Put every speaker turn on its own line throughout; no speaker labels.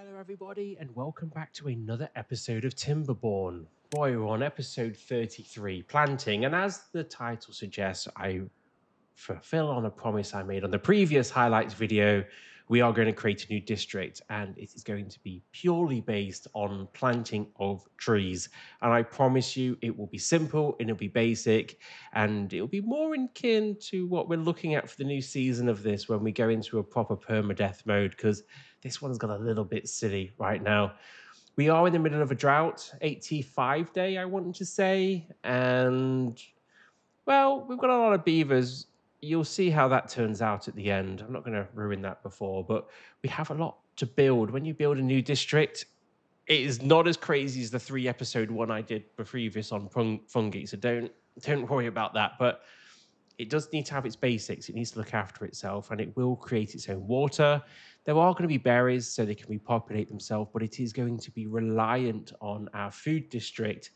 Hello, everybody, and welcome back to another episode of Timberborn. Boy, we're on episode 33, planting, and as the title suggests, I fulfill on a promise I made on the previous highlights video. We are going to create a new district, and it is going to be purely based on planting of trees. And I promise you, it will be simple, and it'll be basic, and it'll be more in kin to what we're looking at for the new season of this when we go into a proper permadeath mode, because this one's got a little bit silly right now. We are in the middle of a drought, 85 day, I want to say, and well, we've got a lot of beavers. You'll see how that turns out at the end. I'm not going to ruin that before, but we have a lot to build. When you build a new district, it is not as crazy as the 3-episode one I did previous on fungi. So don't worry about that. But it does need to have its basics. It needs to look after itself, and it will create its own water. There are going to be berries, so they can repopulate themselves, but it is going to be reliant on our food district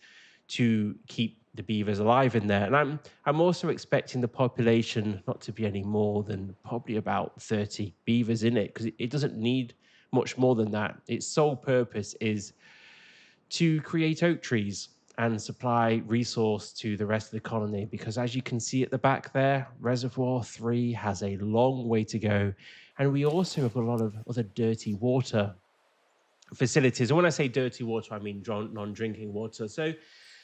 to keep the beavers alive in there. And I'm also expecting the population not to be any more than probably about 30 beavers in it, because it doesn't need much more than that. Its sole purpose is to create oak trees and supply resource to the rest of the colony, because as you can see at the back there, Reservoir 3 has a long way to go. And we also have a lot of other dirty water facilities. And when I say dirty water, I mean non-drinking water. So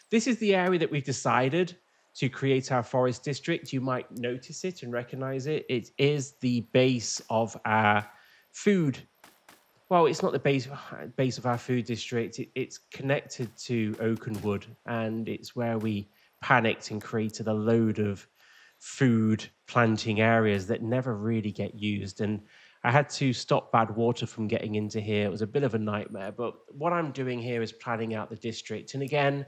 this is the area that we've decided to create our forest district. You might notice it and recognize it. It is the base of our food. Well, it's not the base of our food district. It's connected to Oakenwood, and it's where we panicked and created a load of food planting areas that never really get used. And I had to stop Badwater from getting into here. It was a bit of a nightmare. But what I'm doing here is planning out the district. And again,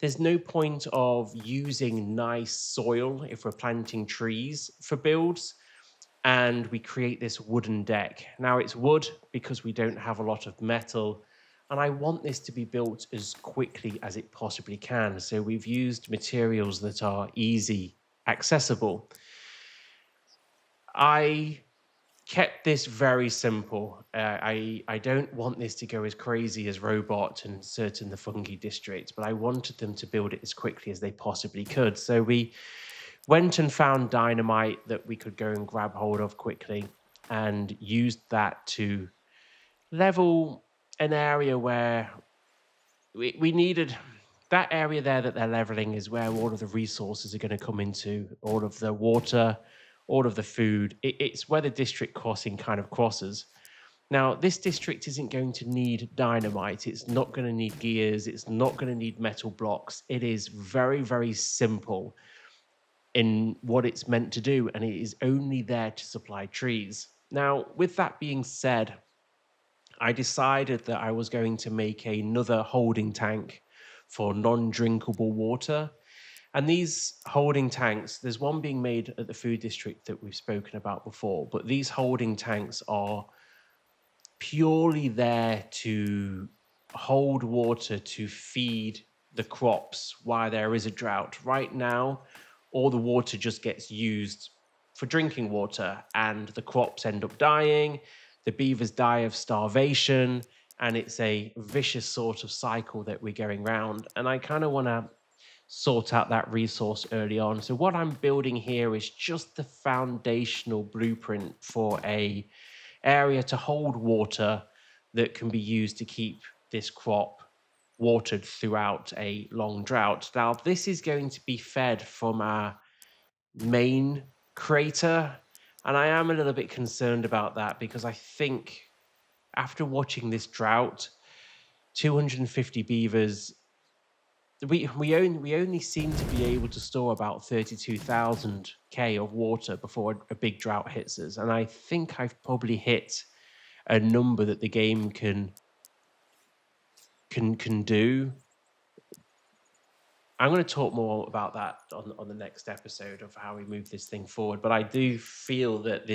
there's no point of using nice soil if we're planting trees for builds, and we create this wooden deck. Now it's wood because we don't have a lot of metal, and I want this to be built as quickly as it possibly can. So we've used materials that are easy, accessible. I kept this very simple. I don't want this to go as crazy as Robot and certain the fungi districts, but I wanted them to build it as quickly as they possibly could. So we went and found dynamite that we could go and grab hold of quickly, and used that to level an area where we needed. That area there that they're leveling is where all of the resources are going to come into, all of the water, all of the food. It's where the district crossing kind of crosses. Now, this district isn't going to need dynamite. It's not going to need gears. It's not going to need metal blocks. It is very, very simple in what it's meant to do, and it is only there to supply trees. Now, with that being said, I decided that I was going to make another holding tank for non-drinkable water. And these holding tanks, there's one being made at the food district that we've spoken about before, but these holding tanks are purely there to hold water to feed the crops while there is a drought. Right now, all the water just gets used for drinking water, and the crops end up dying. The beavers die of starvation, and it's a vicious sort of cycle that we're going round. And I kind of want to sort out that resource early on. So what I'm building here is just the foundational blueprint for a area to hold water that can be used to keep this crop watered throughout a long drought. Now, this is going to be fed from our main crater, and I am a little bit concerned about that, because I think after watching this drought, 250 beavers, we only seem to be able to store about 32,000 K of water before a big drought hits us. And I think I've probably hit a number that the game can do. I'm going to talk more about that on the next episode of how we move this thing forward. But I do feel that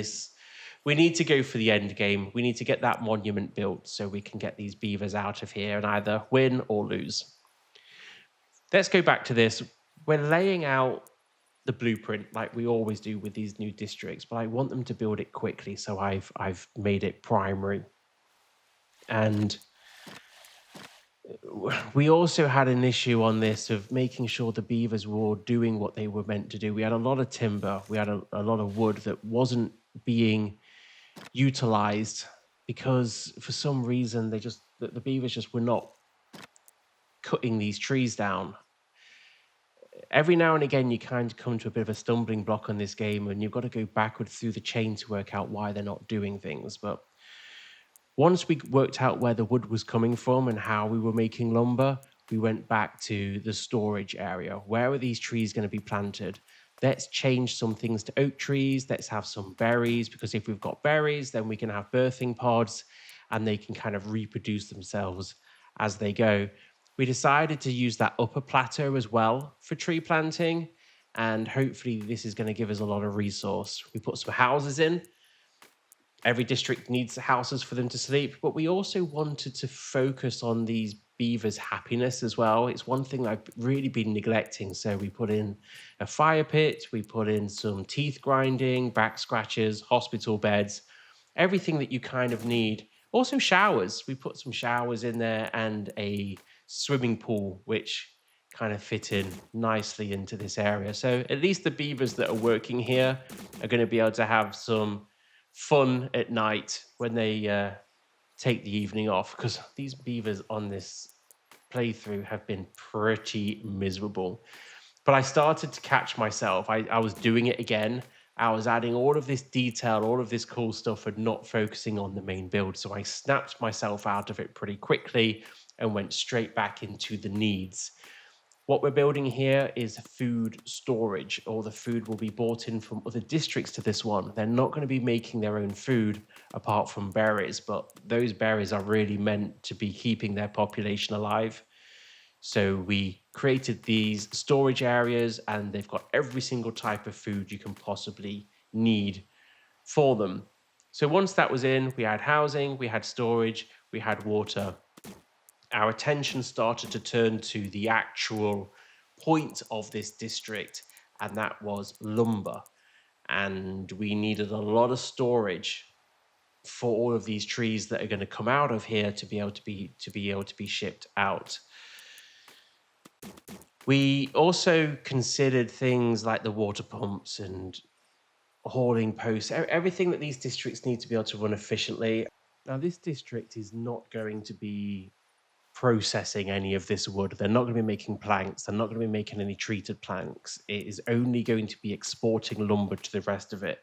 we need to go for the end game. We need to get that monument built so we can get these beavers out of here and either win or lose. Let's go back to this. We're laying out the blueprint like we always do with these new districts, but I want them to build it quickly, so I've made it primary. And we also had an issue on this of making sure the beavers were all doing what they were meant to do. We had a lot of timber, we had a lot of wood that wasn't being utilized because for some reason the beavers just were not cutting these trees down. Every now and again, you kind of come to a bit of a stumbling block on this game, and you've got to go backwards through the chain to work out why they're not doing things. But once we worked out where the wood was coming from and how we were making lumber, we went back to the storage area. Where are these trees going to be planted? Let's change some things to oak trees. Let's have some berries, because if we've got berries, then we can have birthing pods and they can kind of reproduce themselves as they go. We decided to use that upper plateau as well for tree planting, and hopefully this is going to give us a lot of resource. We put some houses in. Every district needs houses for them to sleep, but we also wanted to focus on these beavers' happiness as well. It's one thing I've really been neglecting. So we put in a fire pit, we put in some teeth grinding, back scratchers, hospital beds, everything that you kind of need. Also showers. We put some showers in there and a swimming pool, which kind of fit in nicely into this area. So at least the beavers that are working here are going to be able to have some fun at night when they take the evening off, because these beavers on this playthrough have been pretty miserable. But I started to catch myself. I was doing it again. I was adding all of this detail, all of this cool stuff, and not focusing on the main build. So I snapped myself out of it pretty quickly and went straight back into the needs. What we're building here is food storage. All the food will be brought in from other districts to this one. They're not going to be making their own food apart from berries, but those berries are really meant to be keeping their population alive. So we created these storage areas, and they've got every single type of food you can possibly need for them. So once that was in, we had housing, we had storage, we had water. Our attention started to turn to the actual point of this district, and that was lumber. And we needed a lot of storage for all of these trees that are going to come out of here to be able to be shipped out. We also considered things like the water pumps and hauling posts, everything that these districts need to be able to run efficiently. Now, this district is not going to be processing any of this wood. They're not going to be making planks. They're not going to be making any treated planks. It is only going to be exporting lumber to the rest of it.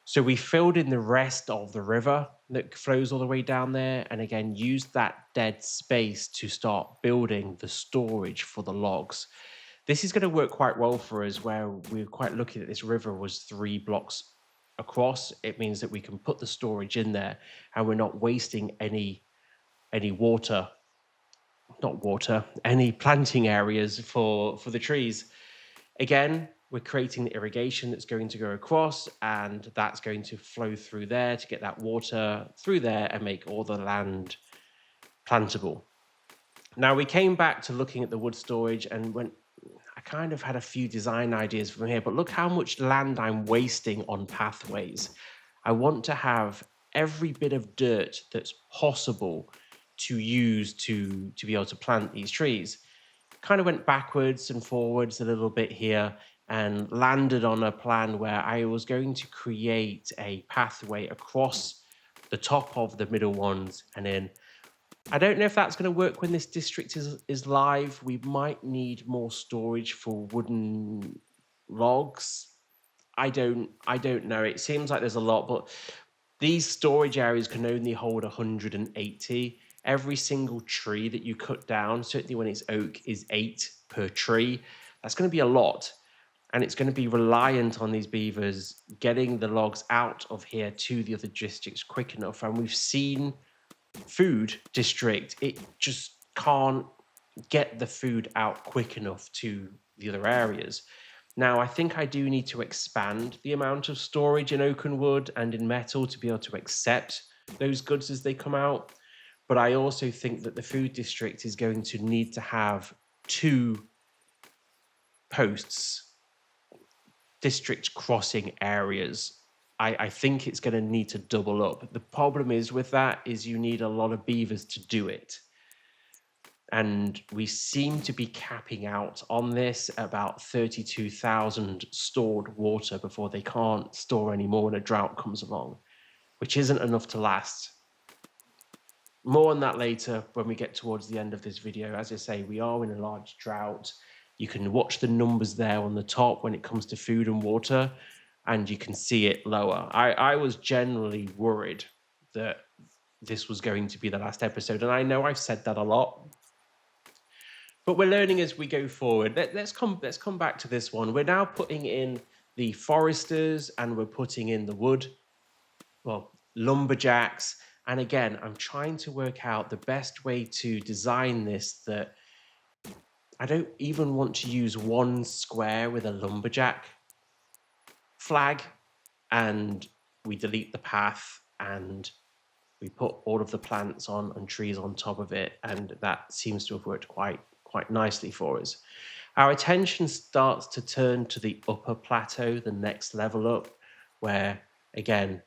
So we filled in the rest of the river that flows all the way down there, and again, used that dead space to start building the storage for the logs. This is going to work quite well for us, where we're quite lucky that this river was 3 blocks across. It means that we can put the storage in there and we're not wasting any any planting areas for the trees. Again, we're creating the irrigation that's going to go across, and that's going to flow through there to get that water through there and make all the land plantable. Now, we came back to looking at the wood storage, and I kind of had a few design ideas from here, but look how much land I'm wasting on pathways. I want to have every bit of dirt that's possible to use to be able to plant these trees. Kind of went backwards and forwards a little bit here and landed on a plan where I was going to create a pathway across the top of the middle ones and in. I don't know if that's going to work when this district is live. We might need more storage for wooden logs. I don't know. It seems like there's a lot, but these storage areas can only hold 180. Every single tree that you cut down, certainly when it's oak, is 8 per tree. That's going to be a lot. And it's going to be reliant on these beavers getting the logs out of here to the other districts quick enough. And we've seen food district, it just can't get the food out quick enough to the other areas. Now, I think I do need to expand the amount of storage in oak and wood and in metal to be able to accept those goods as they come out. But I also think that the food district is going to need to have 2 posts, district crossing areas, I think it's going to need to double up. The problem is with that is you need a lot of beavers to do it. And we seem to be capping out on this about 32,000 stored water before they can't store anymore when a drought comes along, which isn't enough to last. More on that later when we get towards the end of this video. As I say, we are in a large drought. You can watch the numbers there on the top when it comes to food and water, and you can see it lower. I was generally worried that this was going to be the last episode, and I know I've said that a lot, but we're learning as we go forward. Let's come back to this one. We're now putting in the foresters, and we're putting in the wood, well, lumberjacks. And again, I'm trying to work out the best way to design this that I don't even want to use one square with a lumberjack flag, and we delete the path and we put all of the plants on and trees on top of it, and that seems to have worked quite nicely for us. Our attention starts to turn to the upper plateau, the next level up, where again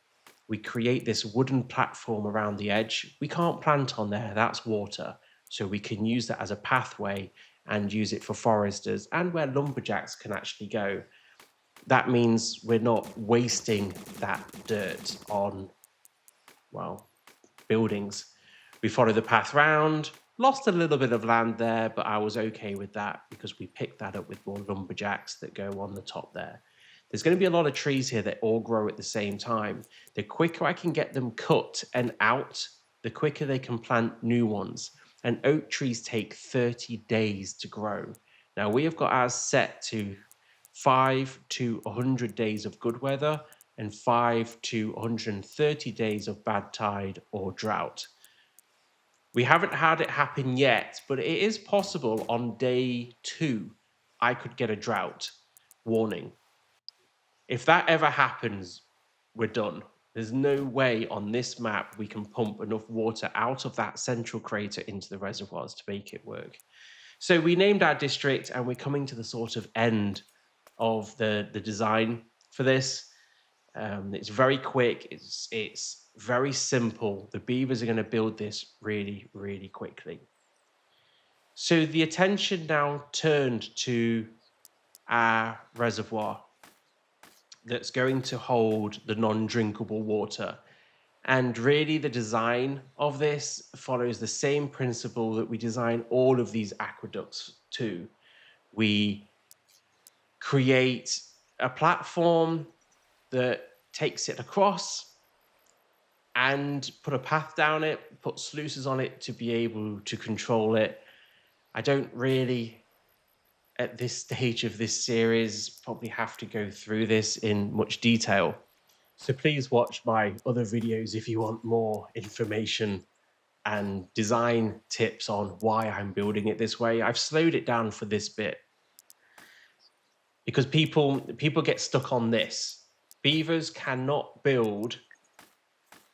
we create this wooden platform around the edge. We can't plant on there, that's water, so we can use that as a pathway and use it for foresters and where lumberjacks can actually go. That means we're not wasting that dirt on, well, buildings. We follow the path round, lost a little bit of land there, but I was okay with that because we picked that up with more lumberjacks that go on the top there. There's going to be a lot of trees here that all grow at the same time. The quicker I can get them cut and out, the quicker they can plant new ones. And oak trees take 30 days to grow. Now we have got ours set to 5 to 100 days of good weather and 5 to 130 days of bad tide or drought. We haven't had it happen yet, but it is possible on day 2 I could get a drought warning. If that ever happens, we're done. There's no way on this map we can pump enough water out of that central crater into the reservoirs to make it work. So we named our district, and we're coming to the sort of end of the design for this. It's very quick. It's very simple. The beavers are going to build this really, really quickly. So the attention now turned to our reservoir that's going to hold the non-drinkable water. And really the design of this follows the same principle that we design all of these aqueducts to. We create a platform that takes it across and put a path down it, put sluices on it to be able to control it. I don't really, at this stage of this series, probably have to go through this in much detail. So please watch my other videos if you want more information and design tips on why I'm building it this way. I've slowed it down for this bit because people get stuck on this. Beavers cannot build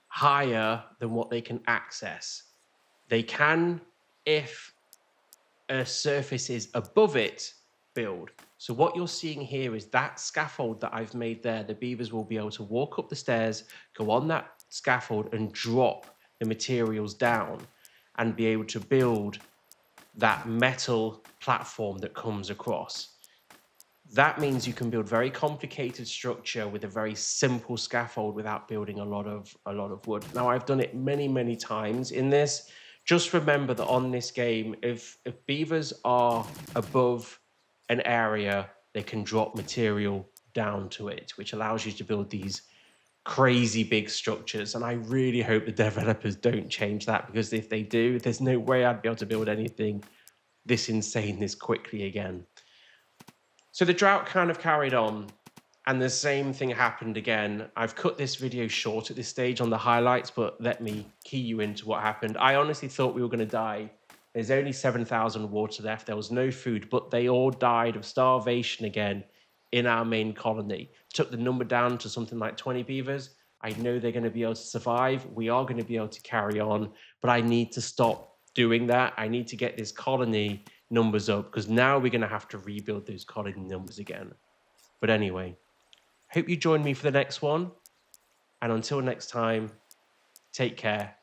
higher than what they can access. They can, if a surface is above it, build. So what you're seeing here is that scaffold that I've made there. The beavers will be able to walk up the stairs, go on that scaffold and drop the materials down and be able to build that metal platform that comes across. That means you can build very complicated structure with a very simple scaffold without building a lot of wood. Now, I've done it many, many times in this. Just remember that on this game, if beavers are above an area, they can drop material down to it, which allows you to build these crazy big structures. And I really hope the developers don't change that, because if they do, there's no way I'd be able to build anything this insane this quickly again. So the drought kind of carried on, and the same thing happened again. I've cut this video short at this stage on the highlights, but let me key you into what happened. I honestly thought we were going to die. There's only 7,000 water left. There was no food, but they all died of starvation again in our main colony. Took the number down to something like 20 beavers. I know they're going to be able to survive. We are going to be able to carry on, but I need to stop doing that. I need to get this colony numbers up, because now we're going to have to rebuild those colony numbers again. But anyway, hope you join me for the next one. And until next time, take care